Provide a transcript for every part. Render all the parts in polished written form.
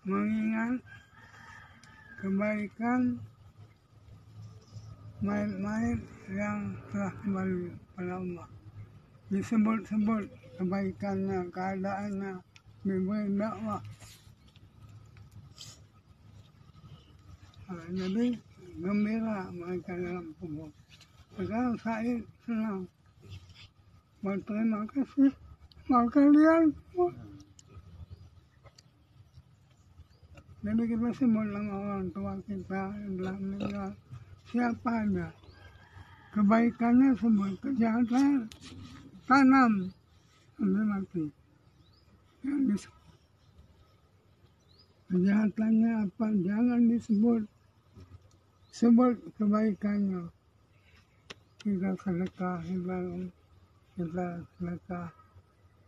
mengingat kebaikan mayit-mayit yang telah kembali kepada Allah. Disebut-sebut kebaikannya, keadaannya, diberi dakwah. Jadi gembira mereka dalam kubur. Sekarang Said senang, berterima kasih sama kalian. Jadi kita sebut nama orang tua kita yang telah meninggal, siapa aja. Kebaikannya sebut, kejahatan tanam sampai mati. Yang disebut. Kejahatannya apa? Jangan disebut. Sebut kebaikannya. Kita sedekah, kita sedekah.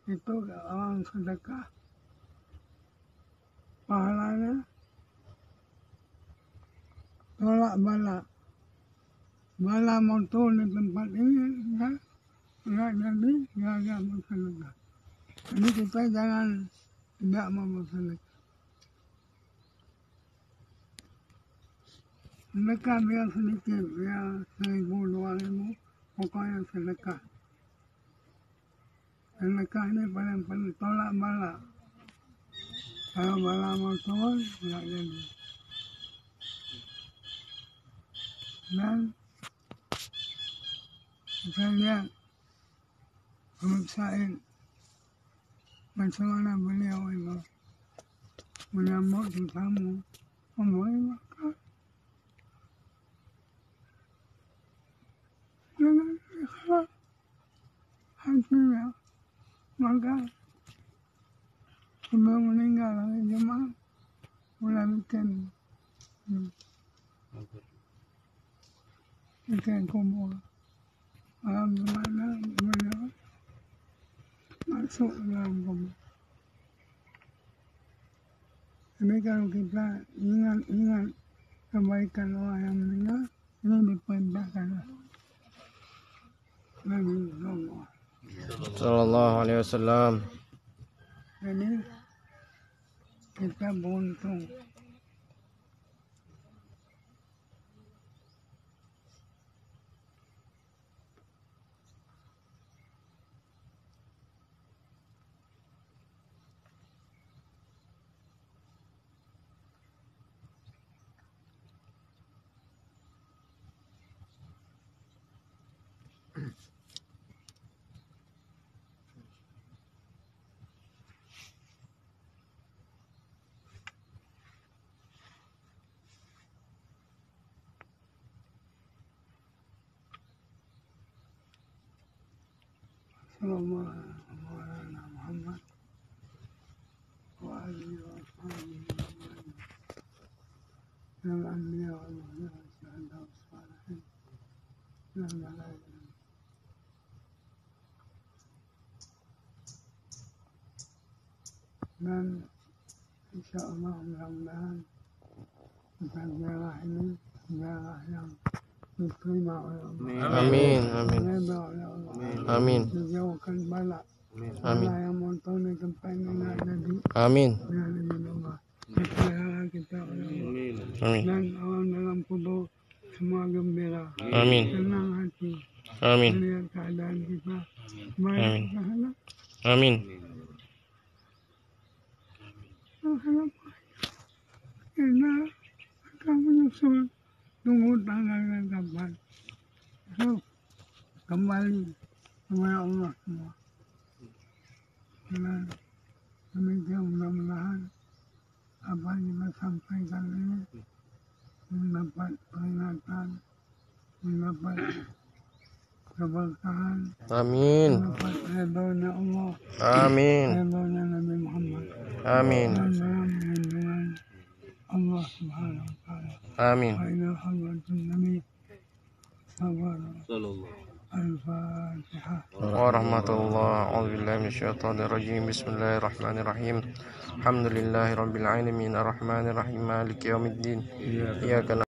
Itu orang sedekah. Pahalanya tolak bala. Bala mau turun di tempat ini, enggak jadi, enggak mau sedekah. Jadi kita jangan tidak mau bersedekah. Sedekah biar sedikit, biar 1.000, 2.000, pokoknya sedekah. Sedekah ini paling tolak bala. Kalau bala mau turun, enggak jadi. Dan kita lihat Habib Said, bagaimana beliau itu menyambut tamu, memberi makan. Dengan ikhlas hatinya, maka sebelum meninggal hari Jumat mulai bikin kubur. Malam Jumatnya beliau masuk dalam kubur. Jadi kalau kita ingat kebaikan orang yang meninggal, ini diperintahkan Nabi Sallallahu Alaihi Wasallam. Jadi kita beruntung. Sallallahu alaihi Muhammad wa alihi wa sahbihi wal anbiya wal mursalin wal salihin wal malaikah. Dan insyaallah mudah-mudahan kita ziarah ini ziarah yang diterima oleh Allah. Amin, amin. Amin. Dijauhkan bala. Amin. Bala yang monton di tempat ini tidak jadi. Amin. Kita kita oleh Allah. Amin. Dan orang dalam kubur semua gembira. Amin. Senang hati. Amin. Melihat keadaan kita. Baik Amin. terhadap. Amin. Terhadap. Kita akan menyusul. Tunggu tanggalnya kapan. So, kembali kepada Allah semua. Dan demikian mudah-mudahan apa yang kita sampaikan ini mendapat peringatan, mendapat keberkahan, Amin. mendapat ridhonya Allah, Amin. ridhonya Nabi Muhammad. Amin. Dan dalam lindungan Allah Subhanahu wa Ta'ala. Amin. Wa ila hadratin Nabi sallallahu Al-Fatihah. Warahmatullahi a'udzubillahi minasyaitonirrajim. Bismillahirrahmanirrahim. Alhamdulillahirabbil alamin arrahmanirrahim maliki yaumiddin. Iyyaka